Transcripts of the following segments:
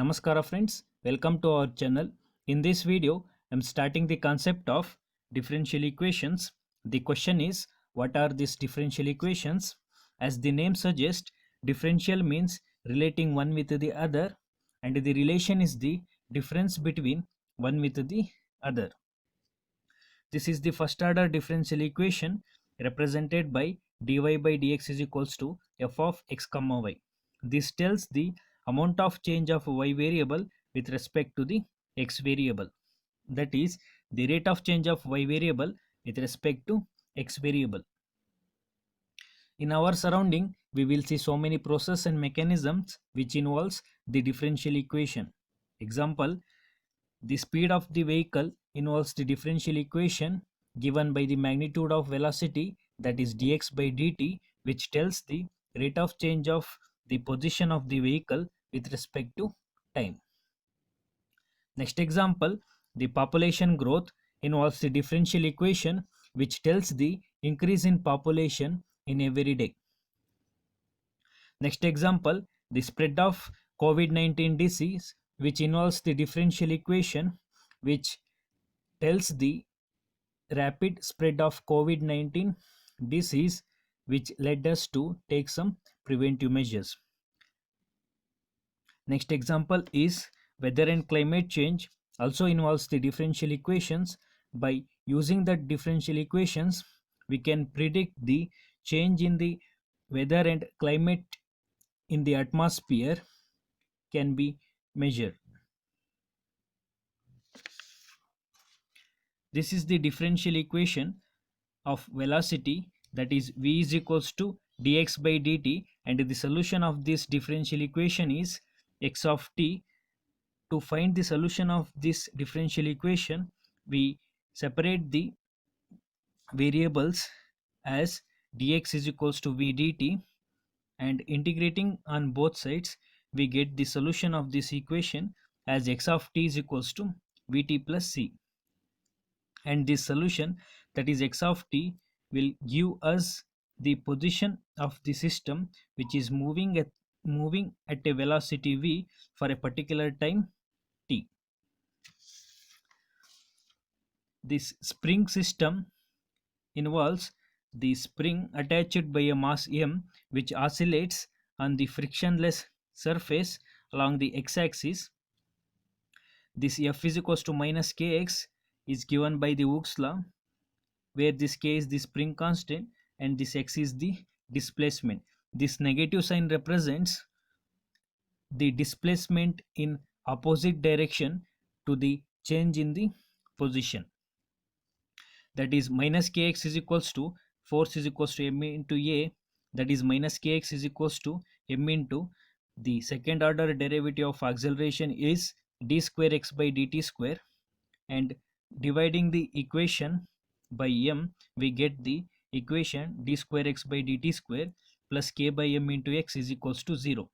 Namaskara friends, welcome to our channel. In this video, I am starting the concept of differential equations. The question is, what are these differential equations? As the name suggests, differential means relating one with the other, and the relation is the difference between one with the other. This is the first order differential equation represented by dy by dx is equals to f of x comma y. This tells the amount of change of y variable with respect to the x variable. That is the rate of change of y variable with respect to x variable. In our surrounding, we will see so many processes and mechanisms which involves the differential equation. Example, the speed of the vehicle involves the differential equation given by the magnitude of velocity, that is dx by dt, which tells the rate of change of the position of the vehicle with respect to time. Next example, the population growth involves the differential equation which tells the increase in population in every day. Next example, the spread of COVID-19 disease, which involves the differential equation which tells the rapid spread of COVID-19 disease, which led us to take some preventive measures. Next example is weather and climate change, also involves the differential equations. By using the differential equations, we can predict the change in the weather and climate in the atmosphere can be measured. This is the differential equation of velocity, that is v is equals to dx by dt, and the solution of this differential equation is x of t. To find the solution of this differential equation, we separate the variables as dx is equals to v dt, and integrating on both sides, we get the solution of this equation as x of t is equals to vt plus c. And this solution, that is x of t, will give us the position of the system which is moving at a velocity v for a particular time t. This spring system involves the spring attached by a mass m which oscillates on the frictionless surface along the x-axis. This f is equals to minus kx is given by the Hooke's law, where this k is the spring constant and this x is the displacement. This negative sign represents the displacement in opposite direction to the change in the position. That is minus kx is equals to force is equals to m into a, that is minus kx is equals to m into the second order derivative of acceleration is d square x by dt square, and dividing the equation by m, we get the equation d square x by dt square plus k by m into x is equals to 0.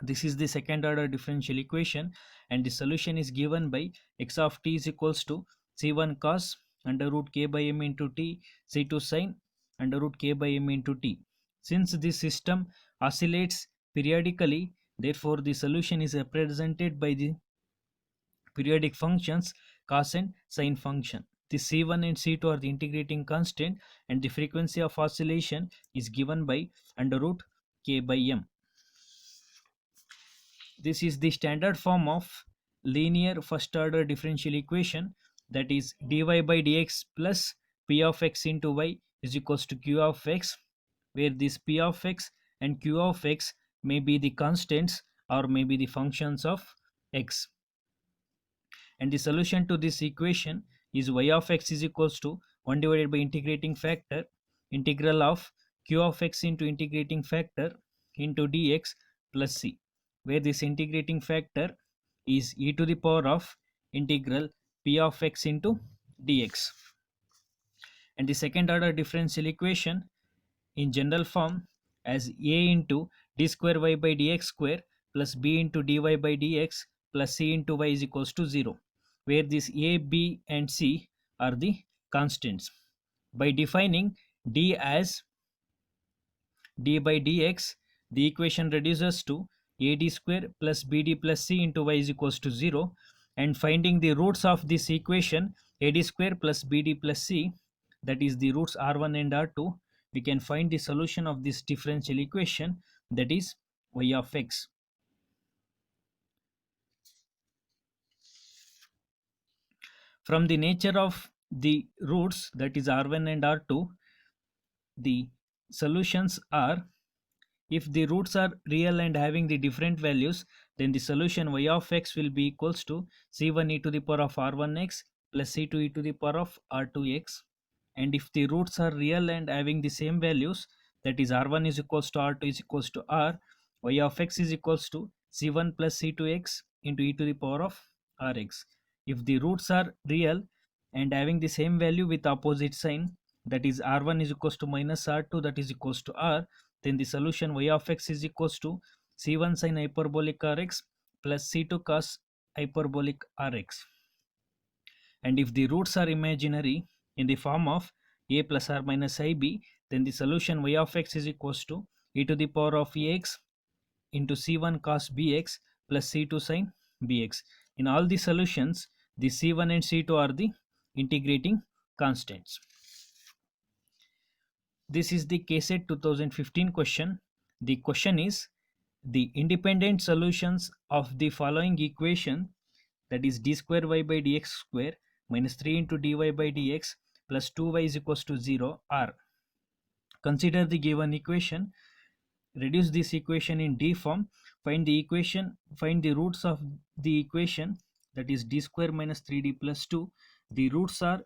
This is the second order differential equation, and the solution is given by x of t is equals to c1 cos under root k by m into t, c2 sin under root k by m into t. Since this system oscillates periodically, therefore the solution is represented by the periodic functions cos and sine function. The c1 and c2 are the integrating constant, and the frequency of oscillation is given by under root k by m. This is the standard form of linear first order differential equation, that is dy by dx plus p of x into y is equals to q of x, where this p of x and q of x may be the constants or may be the functions of x. And the solution to this equation is y of x is equals to 1 divided by integrating factor integral of q of x into integrating factor into dx plus c, where this integrating factor is e to the power of integral p of x into dx. And the second order differential equation in general form as a into d square y by dx square plus b into dy by dx plus c into y is equals to 0, where this a, b and c are the constants. By defining d as d by dx, the equation reduces to ad square plus bd plus c into y is equals to 0, and finding the roots of this equation ad square plus bd plus c, that is the roots r1 and r2, we can find the solution of this differential equation, that is y of x. From the nature of the roots, that is r1 and r2, the solutions are, if the roots are real and having the different values, then the solution y of x will be equals to c1 e to the power of r1x plus c2 e to the power of r2x. And if the roots are real and having the same values, that is r1 is equals to r2 is equals to r, y of x is equals to c1 plus c2x into e to the power of rx. If the roots are real and having the same value with opposite sign, that is r1 is equals to minus r2, that is equals to r, then the solution y of x is equals to c1 sin hyperbolic rx plus c2 cos hyperbolic rx. And if the roots are imaginary in the form of a plus or minus ib, then the solution y of x is equals to e to the power of ax into c1 cos bx plus c2 sin bx. In all the solutions, the c1 and c2 are the integrating constants. This is the KSET 2015 question. The question is, the independent solutions of the following equation, that is d square y by dx square minus 3 into dy by dx plus 2y is equals to 0 are. Consider the given equation, reduce this equation in d form, find the roots of the equation, that is d square minus 3d plus 2. The roots are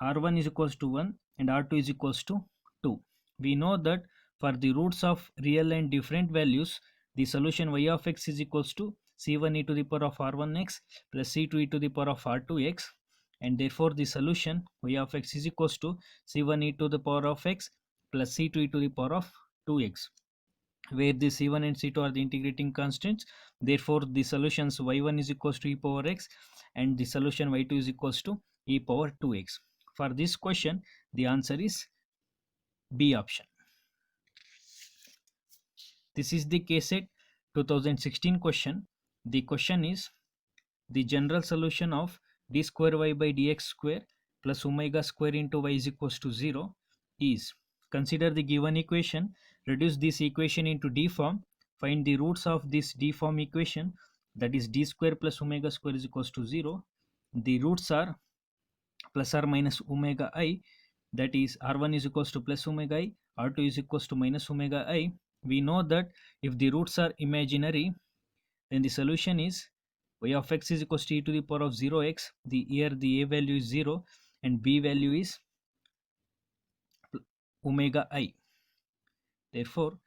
r1 is equals to 1 and r2 is equals to 2. We know that for the roots of real and different values, the solution y of x is equals to c1 e to the power of r1x plus c2 e to the power of r2x, and therefore the solution y of x is equals to c1 e to the power of x plus c2 e to the power of 2x, where the c1 and c2 are the integrating constants. Therefore the solutions y1 is equals to e power x and the solution y2 is equals to e power 2x. For this question, the answer is B option. This is the KSET 2016 question. The question is, the general solution of d square y by dx square plus omega square into y is equals to 0 is. Consider the given equation, reduce this equation into d form, find the roots of this d form equation, that is d square plus omega square is equals to 0. The roots are plus or minus omega I, that is r1 is equals to plus omega I, r2 is equals to minus omega I. We know that if the roots are imaginary, then the solution is y of x is equals to e to the power of 0x. Here the a value is 0 and b value is omega I. Therefore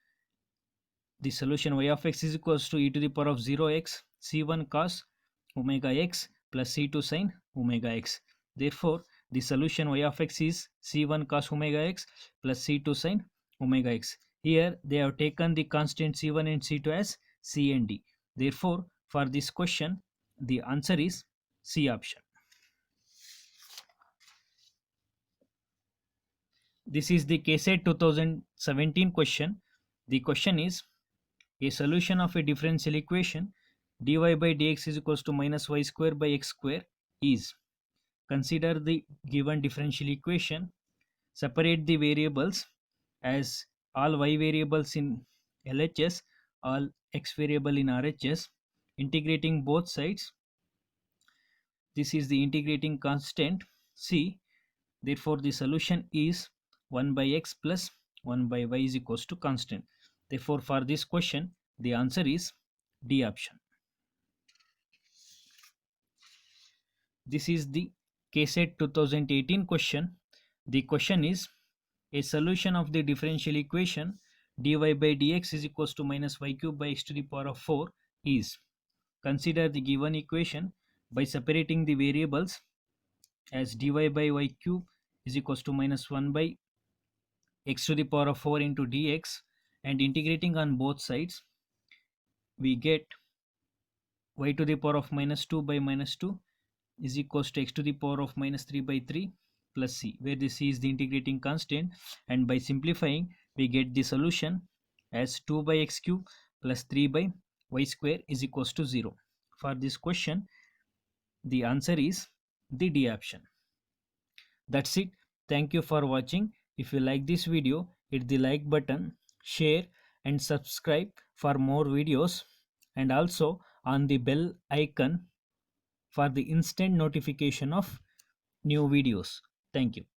the solution y of x is equals to e to the power of 0x c1 cos omega x plus c2 sin omega x. Therefore the solution y of x is c1 cos omega x plus c2 sin omega x. Here they have taken the constant c1 and c2 as c and d. Therefore for this question, the answer is C option. This is the KSET 2017 question. The question is, a solution of a differential equation dy by dx is equals to minus y square by x square is. Consider the given differential equation, separate the variables as all y variables in LHS, all x variable in RHS, integrating both sides. This is the integrating constant c. Therefore the solution is 1 by x plus 1 by y is equals to constant. Therefore for this question, the answer is D option. This is the KSET 2018 question. The question is, a solution of the differential equation dy by dx is equals to minus y cube by x to the power of 4 is. Consider the given equation by separating the variables as dy by y cube is equals to minus 1 by x to the power of 4 into dx, and integrating on both sides, we get y to the power of minus 2 by minus 2 is equals to x to the power of minus 3 by 3 plus c, where the c is the integrating constant, and by simplifying we get the solution as 2 by x cube plus 3 by y square is equals to 0. For this question, the answer is the D option. That's it. Thank you for watching. If you like this video, hit the like button, share and subscribe for more videos, and also on the bell icon for the instant notification of new videos. Thank you.